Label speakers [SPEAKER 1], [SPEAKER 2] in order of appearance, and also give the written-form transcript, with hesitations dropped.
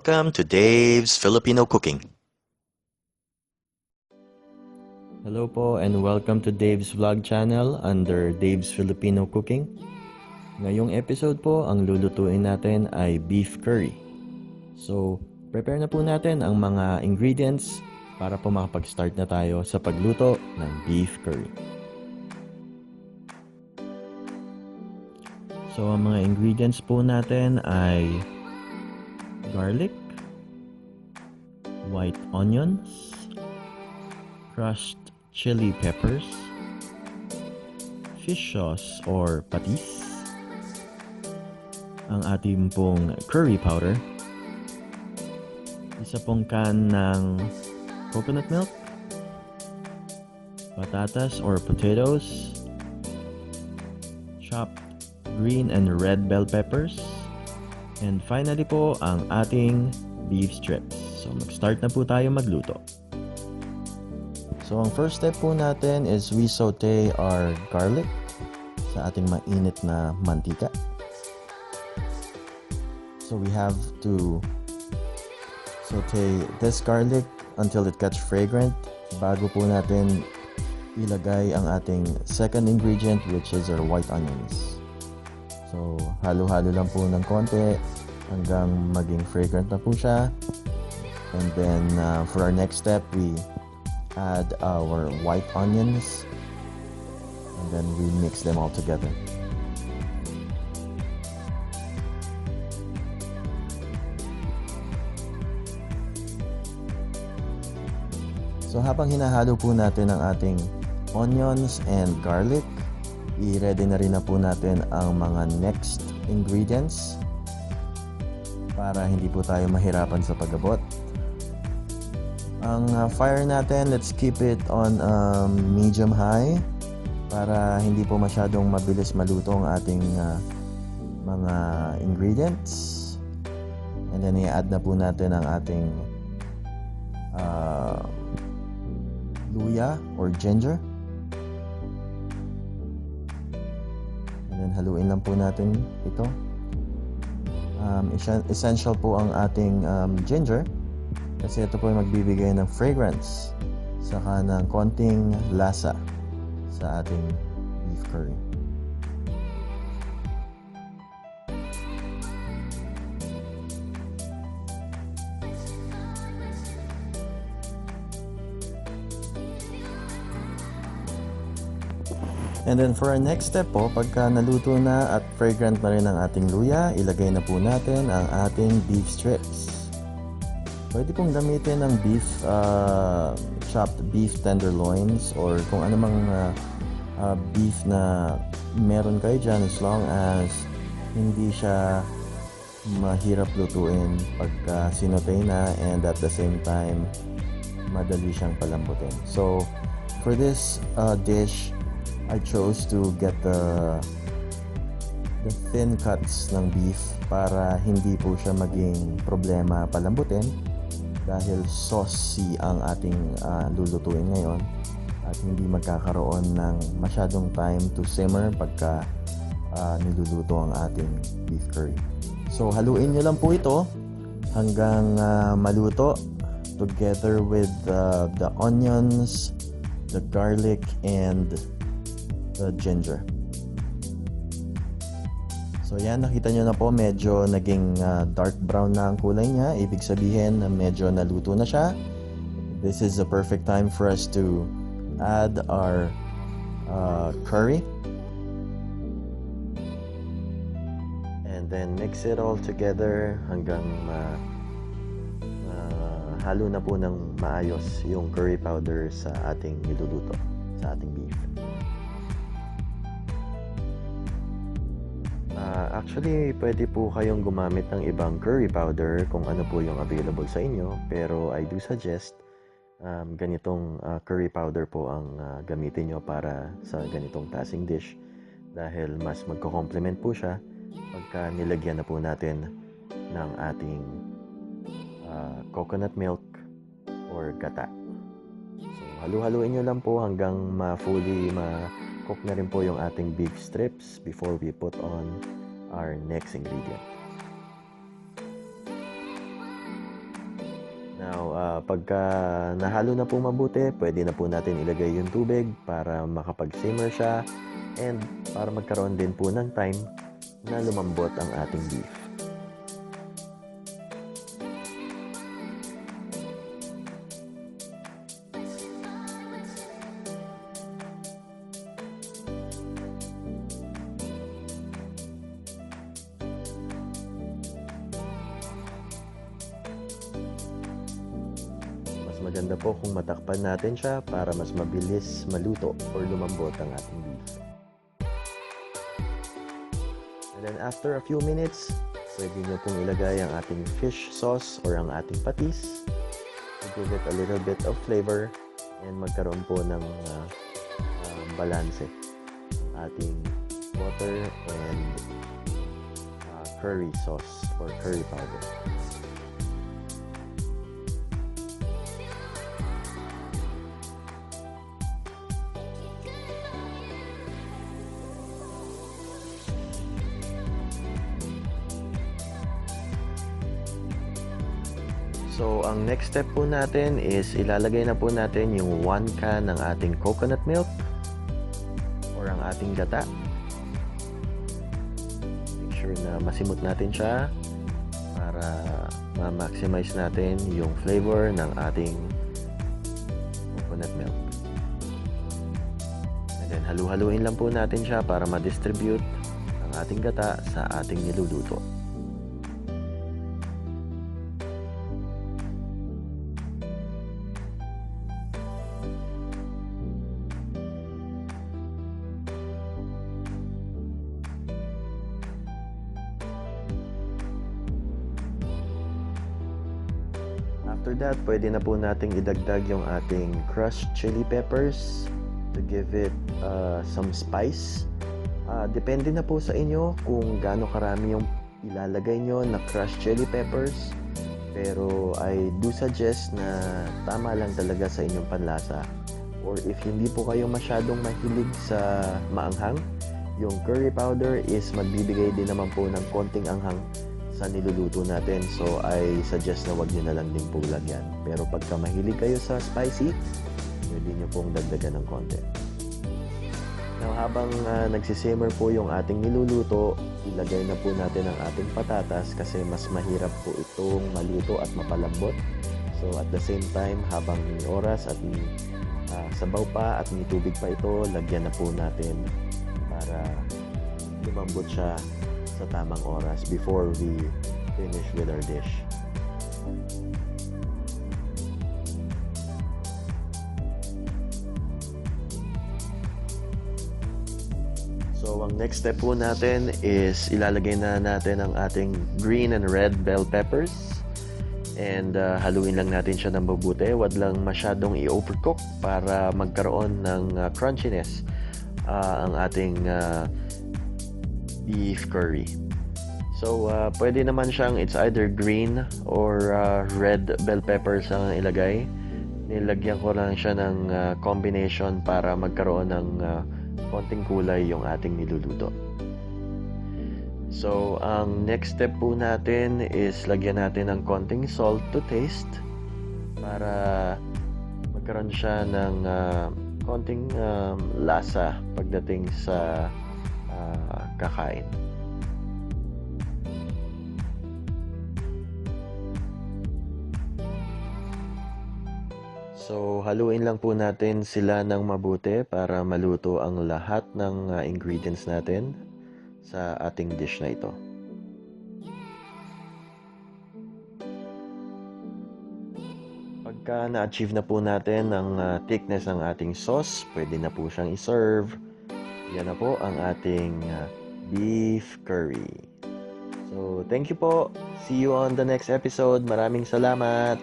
[SPEAKER 1] welcome to Dave's Filipino Cooking.
[SPEAKER 2] Hello po and welcome to Dave's Vlog channel under Dave's Filipino Cooking. Ngayong episode po, ang lulutuin natin ay beef curry. So, prepare na po natin ang mga ingredients para po makapag-start na tayo sa pagluto ng beef curry. So, ang mga ingredients po natin ay garlic, white onions, crushed chili peppers, fish sauce or patis, ang ating pong curry powder, isa pong can ng coconut milk, patatas or potatoes, chopped green and red bell peppers, and finally po ang ating beef strips. So mag-start na po tayo magluto. So ang first step po natin is we saute our garlic sa ating mainit na mantika. So we have to saute this garlic until it gets fragrant bago po natin ilagay ang ating second ingredient, which is our white onions. So halo-halo lang po ng konti hanggang maging fragrant na po siya. And then for our next step, we add our white onions and then we mix them all together. So habang hinahalo po natin ang ating onions and garlic, i-ready na rin na po natin ang mga next ingredients para hindi po tayo mahirapan sa pag-abot. Ang fire natin, let's keep it on medium high para hindi po masyadong mabilis maluto ang ating mga ingredients. And then i-add na po natin ang ating luya or ginger. And then haluin lang po natin ito. Essential po ang ating ginger kasi ito po ay magbibigay ng fragrance saka ng konting lasa sa ating beef curry. And then for our next step po, pagka naluto na at fragrant na rin ang ating luya, ilagay na po natin ang ating beef strips. Pwede pong gamitin ng chopped beef tenderloins or kung anumang beef na meron kayo dyan, as long as hindi siya mahirap lutuin pagka sinotay na and at the same time madali siyang palambutin. So for this dish, I chose to get the thin cuts ng beef para hindi po siya maging problema palambutin dahil saucy ang ating lulutuin ngayon at hindi magkakaroon ng masyadong time to simmer pagka niluluto ang ating beef curry. So haluin nyo lang po ito hanggang maluto together with the onions, the garlic, and the ginger. So yan, nakita nyo na po medyo naging dark brown na ang kulay niya. Ibig sabihin na medyo naluto na siya. This is the perfect time for us to add our curry. And then mix it all together hanggang halo na po ng maayos yung curry powder sa ating niluluto, sa ating beef. Actually, pwede po kayong gumamit ng ibang curry powder kung ano po yung available sa inyo. Pero I do suggest ganitong curry powder po ang gamitin nyo para sa ganitong klaseng dish. Dahil mas magko-complement po siya pagka nilagyan na po natin ng ating coconut milk or gata. So, halu-haluin nyo lang po hanggang fully ma-cook na rin po yung ating beef strips before we put on our next ingredient. pagka nahalo na po mabuti, pwede na po natin ilagay yung tubig para makapag-simmer siya and para magkaroon din po ng time na lumambot ang ating beef. Maganda po kung matakpan natin siya para mas mabilis maluto or lumambot ang ating beef. And then after a few minutes, pwede nyo pong ilagay ang ating fish sauce or ang ating patis to give it a little bit of flavor and magkaroon po ng balanse ang ating water and curry sauce or curry powder. So, ang next step po natin is ilalagay na po natin yung 1 can ng ating coconut milk or ang ating gata. Make sure na masimot natin siya para ma-maximize natin yung flavor ng ating coconut milk. And then, halu-haluin lang po natin siya para ma-distribute ang ating gata sa ating niluluto. After that, pwede na po nating idagdag yung ating crushed chili peppers to give it some spice. Depende na po sa inyo kung gaano karami yung ilalagay nyo na crushed chili peppers. Pero I do suggest na tama lang talaga sa inyong panlasa. Or if hindi po kayo masyadong mahilig sa maanghang, yung curry powder is magbibigay din naman po ng konting anghang sa niluluto natin. So, I suggest na wag nyo na lang din po lagyan. Pero pagka mahilig kayo sa spicy, pwede nyo pong dagdagan ng konti. Now, habang nagsisimmer po yung ating niluluto, ilagay na po natin ang ating patatas kasi mas mahirap po itong maluto at mapalambot. So, at the same time, habang may oras at may sabaw pa at may tubig pa ito, lagyan na po natin para lumambot siya sa tamang oras before we finish with our dish. So, ang next step po natin is ilalagay na natin ang ating green and red bell peppers and haluin lang natin siya ng mabuti. Huwag lang masyadong i-overcook para magkaroon ng crunchiness ang ating beef curry. So, pwede naman siyang it's either green or red bell peppers ang ilagay. Nilagyan ko lang siya ng combination para magkaroon ng konting kulay yung ating niluluto. So, ang next step po natin is lagyan natin ng konting salt to taste para magkaroon siya ng konting lasa pagdating sa kakain. So, haluin lang po natin sila ng mabuti para maluto ang lahat ng ingredients natin sa ating dish na ito. Pagka na-achieve na po natin ang thickness ng ating sauce, pwede na po siyang i-serve. Yan na po ang ating beef curry. So, thank you po. See you on the next episode. Maraming salamat.